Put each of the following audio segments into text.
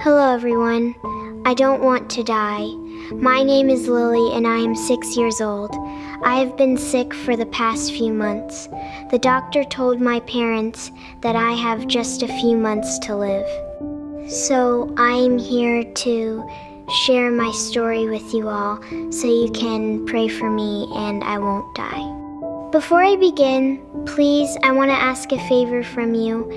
Hello everyone. I don't want to die. My name is Lily and I am 6 years old. I have been sick for the past few months. The doctor told my parents that I have just a few months to live. So I am here to share my story with you all so you can pray for me and I won't die. Before I begin, please, I want to ask a favor from you.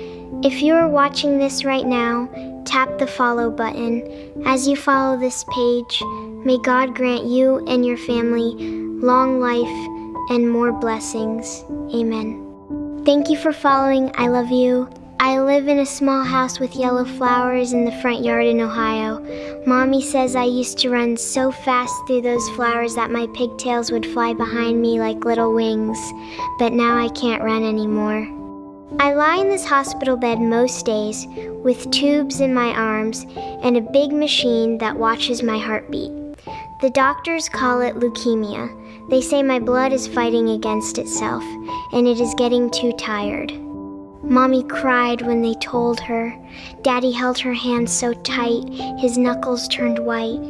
If you are watching this right now, tap the follow button. As you follow this page, may God grant you and your family long life and more blessings. Amen. Thank you for following. I love you. I live in a small house with yellow flowers in the front yard in Ohio. Mommy says I used to run so fast through those flowers that my pigtails would fly behind me like little wings, but now I can't run anymore. I lie in this hospital bed most days with tubes in my arms and a big machine that watches my heartbeat. The doctors call it leukemia. They say my blood is fighting against itself and it is getting too tired. Mommy cried when they told her. Daddy held her hand so tight, his knuckles turned white.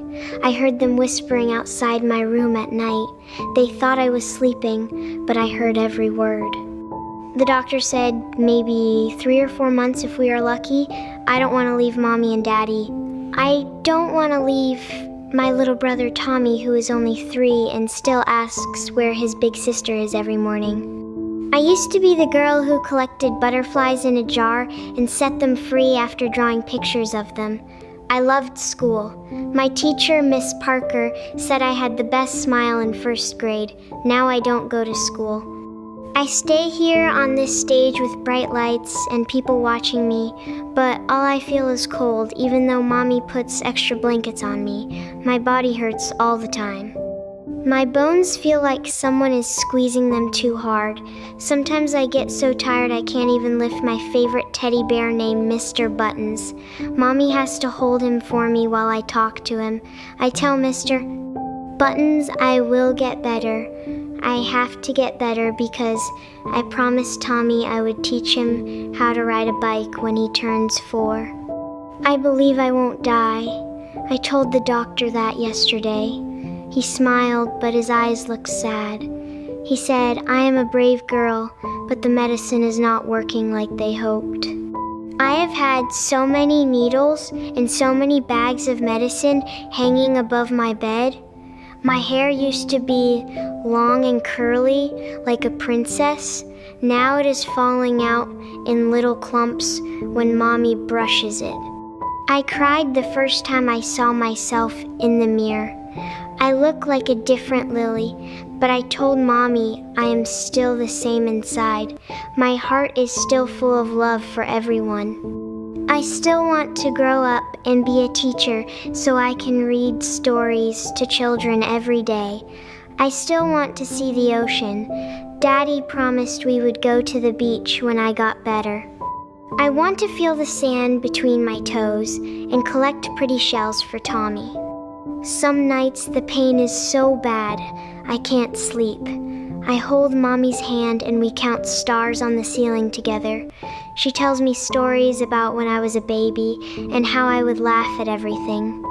I heard them whispering outside my room at night. They thought I was sleeping, but I heard every word. The doctor said maybe 3 or 4 months if we are lucky. I don't want to leave Mommy and Daddy. I don't want to leave my little brother Tommy, who is only 3 and still asks where his big sister is every morning. I used to be the girl who collected butterflies in a jar and set them free after drawing pictures of them. I loved school. My teacher, Miss Parker, said I had the best smile in first grade. Now I don't go to school. I stay here on this stage with bright lights and people watching me, but all I feel is cold, even though Mommy puts extra blankets on me. My body hurts all the time. My bones feel like someone is squeezing them too hard. Sometimes I get so tired I can't even lift my favorite teddy bear named Mr. Buttons. Mommy has to hold him for me while I talk to him. I tell Mr. Buttons I will get better. I have to get better because I promised Tommy I would teach him how to ride a bike when he turns 4. I believe I won't die. I told the doctor that yesterday. He smiled, but his eyes looked sad. He said, I am a brave girl, but the medicine is not working like they hoped. I have had so many needles and so many bags of medicine hanging above my bed. My hair used to be long and curly, like a princess. Now it is falling out in little clumps when Mommy brushes it. I cried the first time I saw myself in the mirror. I look like a different Lily, but I told Mommy I am still the same inside. My heart is still full of love for everyone. I still want to grow up and be a teacher so I can read stories to children every day. I still want to see the ocean. Daddy promised we would go to the beach when I got better. I want to feel the sand between my toes and collect pretty shells for Tommy. Some nights the pain is so bad, I can't sleep. I hold Mommy's hand and we count stars on the ceiling together. She tells me stories about when I was a baby and how I would laugh at everything.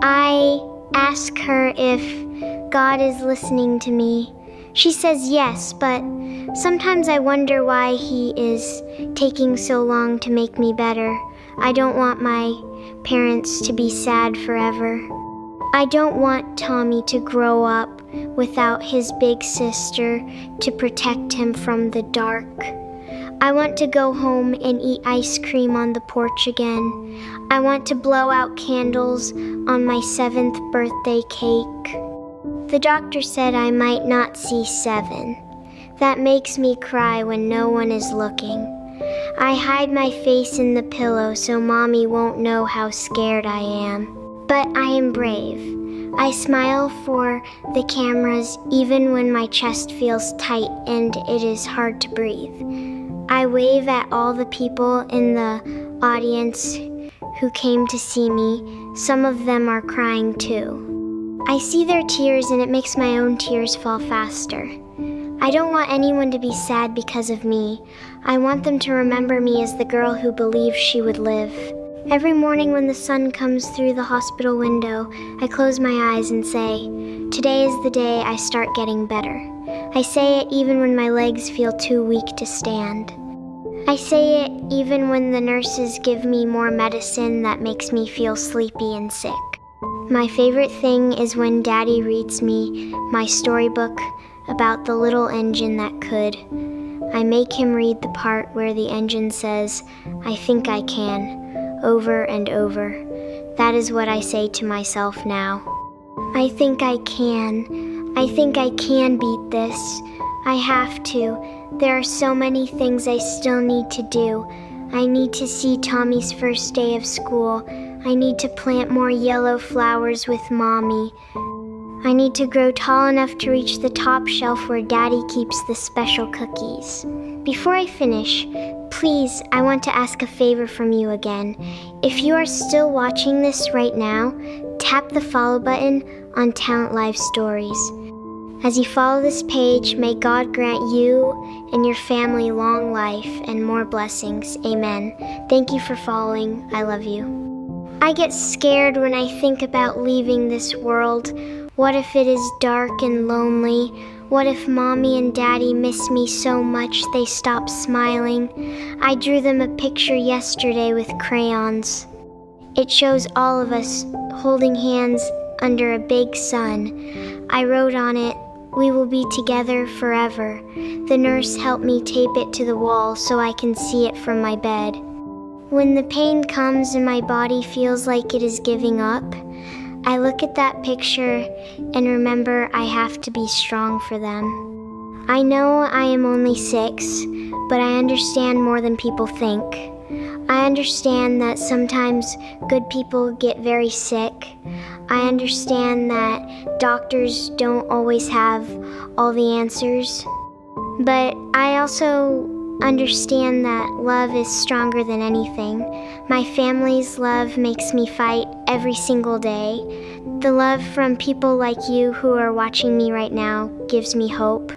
I ask her if God is listening to me. She says yes, but sometimes I wonder why He is taking so long to make me better. I don't want my parents to be sad forever. I don't want Tommy to grow up without his big sister to protect him from the dark. I want to go home and eat ice cream on the porch again. I want to blow out candles on my 7th birthday cake. The doctor said I might not see 7. That makes me cry when no one is looking. I hide my face in the pillow so Mommy won't know how scared I am. But I am brave. I smile for the cameras even when my chest feels tight and it is hard to breathe. I wave at all the people in the audience who came to see me. Some of them are crying too. I see their tears and it makes my own tears fall faster. I don't want anyone to be sad because of me. I want them to remember me as the girl who believed she would live. Every morning when the sun comes through the hospital window, I close my eyes and say, "Today is the day I start getting better." I say it even when my legs feel too weak to stand. I say it even when the nurses give me more medicine that makes me feel sleepy and sick. My favorite thing is when Daddy reads me my storybook about the little engine that could. I make him read the part where the engine says, "I think I can," over and over. That is what I say to myself now. I think I can. I think I can beat this. I have to. There are so many things I still need to do. I need to see Tommy's first day of school. I need to plant more yellow flowers with Mommy. I need to grow tall enough to reach the top shelf where Daddy keeps the special cookies. Before I finish, please, I want to ask a favor from you again. If you are still watching this right now, tap the follow button on Talent Live Stories. As you follow this page, may God grant you and your family long life and more blessings. Amen. Thank you for following. I love you. I get scared when I think about leaving this world. What if it is dark and lonely? What if Mommy and Daddy miss me so much they stop smiling? I drew them a picture yesterday with crayons. It shows all of us holding hands under a big sun. I wrote on it, "We will be together forever." The nurse helped me tape it to the wall so I can see it from my bed. When the pain comes and my body feels like it is giving up, I look at that picture and remember I have to be strong for them. I know I am only 6, but I understand more than people think. I understand that sometimes good people get very sick. I understand that doctors don't always have all the answers. But I also understand that love is stronger than anything. My family's love makes me fight every single day. The love from people like you who are watching me right now gives me hope.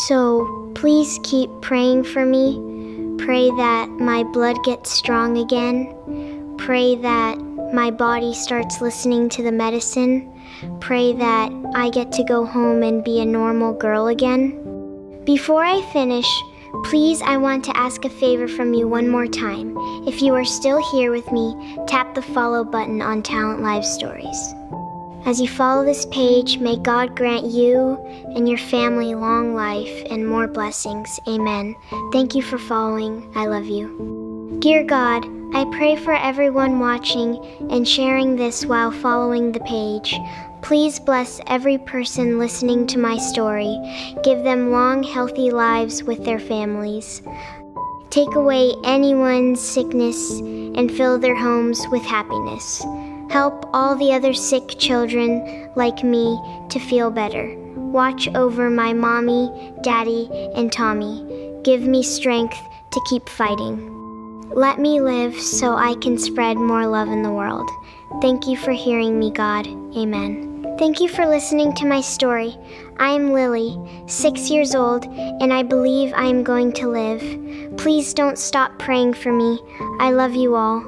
So please keep praying for me. Pray that my blood gets strong again. Pray that my body starts listening to the medicine. Pray that I get to go home and be a normal girl again. Before I finish, please, I want to ask a favor from you one more time. If you are still here with me, tap the follow button on Talent Live Stories. As you follow this page, may God grant you and your family long life and more blessings. Amen. Thank you for following. I love you. Dear God, I pray for everyone watching and sharing this while following the page. Please bless every person listening to my story. Give them long, healthy lives with their families. Take away anyone's sickness and fill their homes with happiness. Help all the other sick children like me to feel better. Watch over my Mommy, Daddy, and Tommy. Give me strength to keep fighting. Let me live so I can spread more love in the world. Thank you for hearing me, God. Amen. Thank you for listening to my story. I am Lily, 6 years old, and I believe I am going to live. Please don't stop praying for me. I love you all.